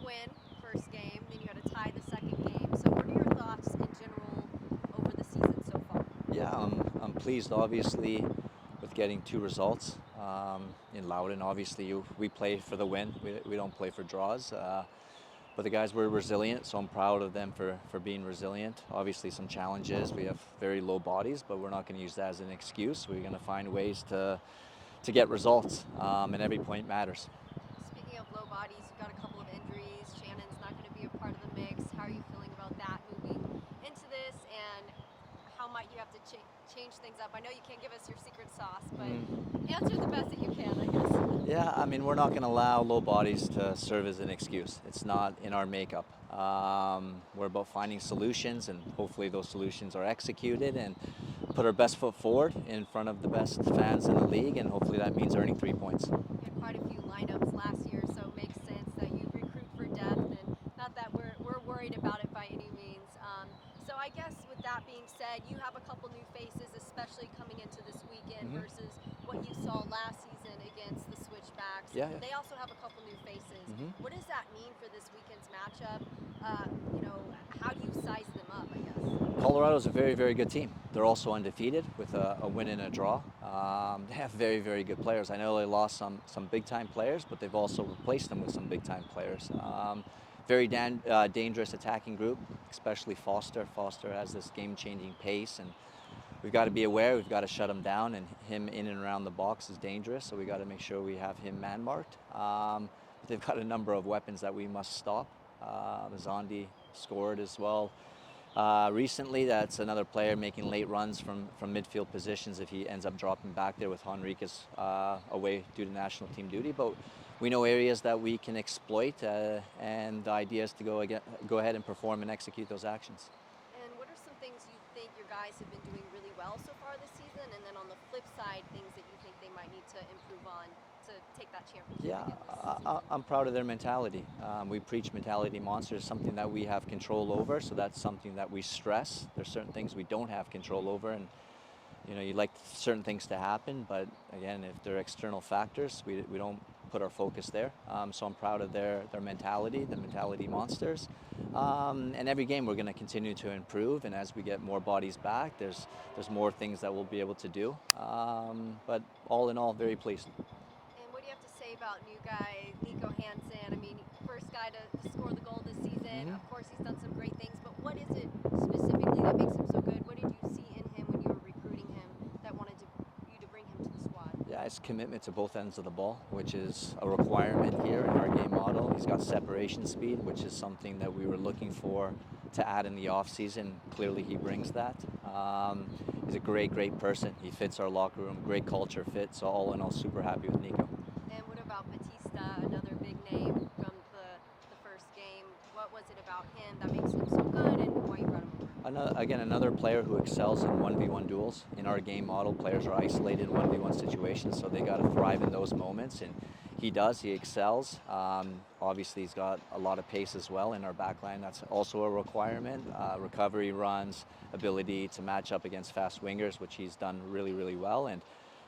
win first game, then you had a tie the second game. So what are your thoughts in general over the season so far? Yeah, I'm pleased, obviously, with getting two results in Loudon. Obviously, we play for the win. We don't play for draws. But the guys were resilient, so I'm proud of them for being resilient. Obviously, some challenges. We have very low bodies, but we're not going to use that as an excuse. We're going to find ways to get results, and every point matters. Speaking of low bodies, you've got a couple of injuries. Shannon's not going to be a part of the mix. How are you feeling about that moving into this, and how might you have to change things up? I know you can't give us your secret sauce, but answer the best that you can, I guess. Yeah, I mean, we're not going to allow low bodies to serve as an excuse. It's not in our makeup. We're about finding solutions, and hopefully those solutions are executed and put our best foot forward in front of the best fans in the league, and hopefully that means earning 3 points. You had quite a few lineups last year, so it makes sense that you recruit for depth, and not that we're worried about it by any means. So I guess with that being said, you have a couple new faces, especially coming into this weekend versus what you saw last season against the Switchbacks. Yeah, yeah. They also have a couple new faces. What does that mean for this weekend's matchup? How do you size them up, I guess? Colorado's a very, very good team. They're also undefeated with a win and a draw. They have very, very good players. I know they lost some big-time players, but they've also replaced them with some big-time players. Very dangerous attacking group, especially Foster. Foster has this game-changing pace, and we've got to be aware. We've got to shut him down, and him in and around the box is dangerous, so we got to make sure we have him man-marked. But they've got a number of weapons that we must stop. Zondi scored as well. Recently, that's another player making late runs from midfield positions if he ends up dropping back there with Henriquez away due to national team duty. But we know areas that we can exploit, and the idea is to go ahead and perform and execute those actions. And what are some things you think your guys have been doing really well so far this season? And then on the flip side, things that you think they might need to improve on to take that championship Yeah, again this season? I'm proud of their mentality. We preach mentality monsters, something that we have control over, so that's something that we stress. There's certain things we don't have control over, and you'd like certain things to happen, but again, if they're external factors, we don't put our focus there. So I'm proud of their mentality, the mentality monsters. And every game we're going to continue to improve, and as we get more bodies back, there's more things that we'll be able to do. But all in all, very pleased. And what do you have to say about new guy Nico Hansen? I mean, first guy to score the goal this season. Of course, he's done some great things, but what is it specifically that makes him so good? What did you see in him when you were recruiting him that wanted you to bring him to the squad? Yeah, his commitment to both ends of the ball, which is a requirement here in our game model. He's got separation speed, which is something that we were looking for to add in the offseason. Clearly, he brings that. He's a great, great person. He fits our locker room, great culture fit. So all in all, super happy with Nico. And what about Batista, another big name from the first game? What was it about him that makes him so good, and why you brought him over? Another player who excels in 1v1 duels. In our game model, players are isolated in 1v1 situations, so they got to thrive in those moments, and he does. He excels. Obviously, he's got a lot of pace as well in our backline. That's also a requirement. Recovery runs, ability to match up against fast wingers, which he's done really, really well. And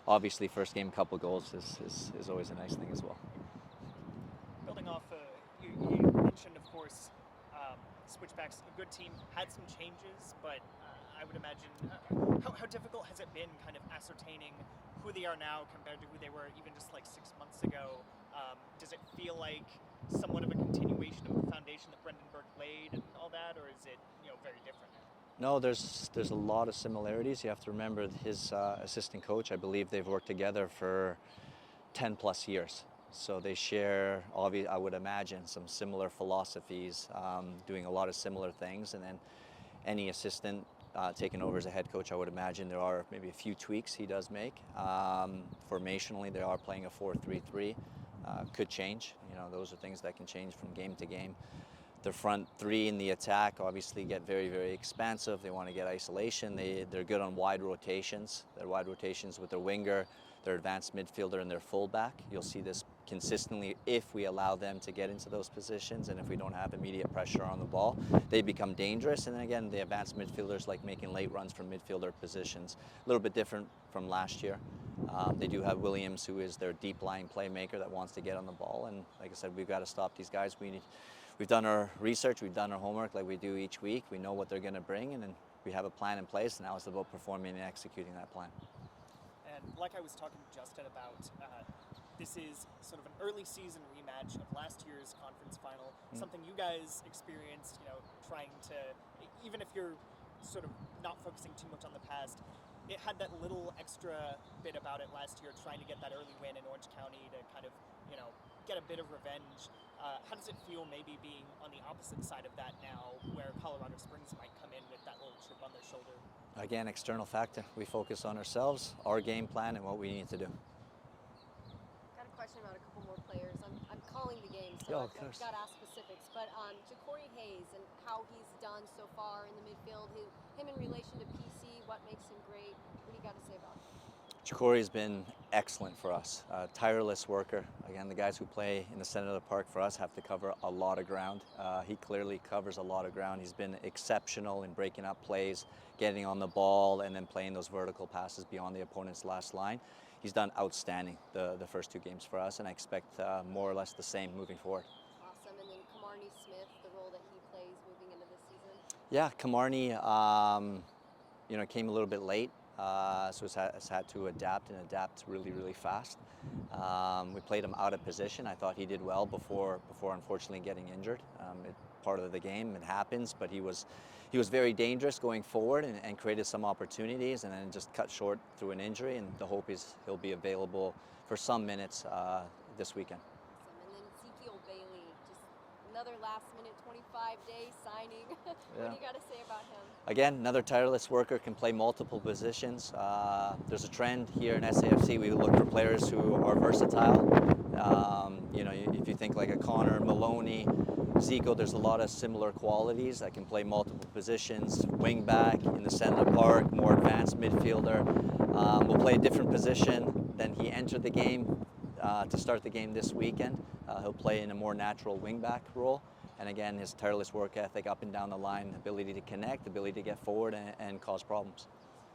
obviously, first game, couple goals is always a nice thing as well. Building off, you mentioned, of course, Switchbacks, a good team, had some changes, but I would imagine, how difficult has it been kind of ascertaining who they are now compared to who they were even just like 6 months ago? Does it feel like somewhat of a continuation of the foundation that Brendan Burke laid and all that, or is it very different now? No, there's a lot of similarities. You have to remember his assistant coach. I believe they've worked together for 10 plus years. So they share, I would imagine, some similar philosophies, doing a lot of similar things. And then any assistant taking over as a head coach, I would imagine there are maybe a few tweaks he does make. Formationally, they are playing a 4-3-3. Could change. Those are things that can change from game to game. The front three in the attack obviously get very, very expansive. They want to get isolation. They're good on wide rotations. Their wide rotations with their winger, their advanced midfielder, and their fullback. You'll see this consistently if we allow them to get into those positions, and if we don't have immediate pressure on the ball, they become dangerous. And then again, the advanced midfielders like making late runs from midfielder positions. A little bit different from last year. They do have Williams, who is their deep line playmaker that wants to get on the ball. And like I said, we've got to stop these guys. we've done our research, we've done our homework like we do each week. We know what they're going to bring, and then we have a plan in place. And now it's about performing and executing that plan. And like I was talking to Justin about, this is sort of an early season rematch of last year's conference final, something you guys experienced, trying to, even if you're sort of not focusing too much on the past, it had that little extra bit about it last year, trying to get that early win in Orange County to kind of, get a bit of revenge. How does it feel maybe being on the opposite side of that now, where Colorado Springs might come in with that little chip on their shoulder? Again, external factor. We focus on ourselves, our game plan, and what we need to do. Got a question about a couple more players. I'm calling the game, so Yeah, of I've course. got to ask specifics. But Ja'Cory Hayes and how he's done so far in the midfield, him in relation to PC, what makes him great? What do you got to say about him? Ja'Cory's been excellent for us. Tireless worker. Again, the guys who play in the center of the park for us have to cover a lot of ground. He clearly covers a lot of ground. He's been exceptional in breaking up plays, getting on the ball, and then playing those vertical passes beyond the opponent's last line. He's done outstanding the first 2 games for us, and I expect more or less the same moving forward. Awesome. And then Kamarni Smith, the role that he plays moving into this season. Yeah, Kamarni, came a little bit late. So has had to adapt really, really fast. We played him out of position. I thought he did well before unfortunately getting injured. Part of the game, it happens, but he was very dangerous going forward and created some opportunities, and then just cut short through an injury. And the hope is he'll be available for some minutes this weekend. Awesome. And then Ezekiel Bailey, just another last-minute 25-day signing. What do you got to say about him? Again, another tireless worker, can play multiple positions. There's a trend here in SAFC. We look for players who are versatile. If you think like a Connor, Maloney, Zico, there's a lot of similar qualities that can play multiple positions. Wing back, in the center of the park, more advanced midfielder. Will play a different position than he entered the game to start the game this weekend. He'll play in a more natural wing back role. And again, his tireless work ethic up and down the line, ability to connect, ability to get forward and cause problems.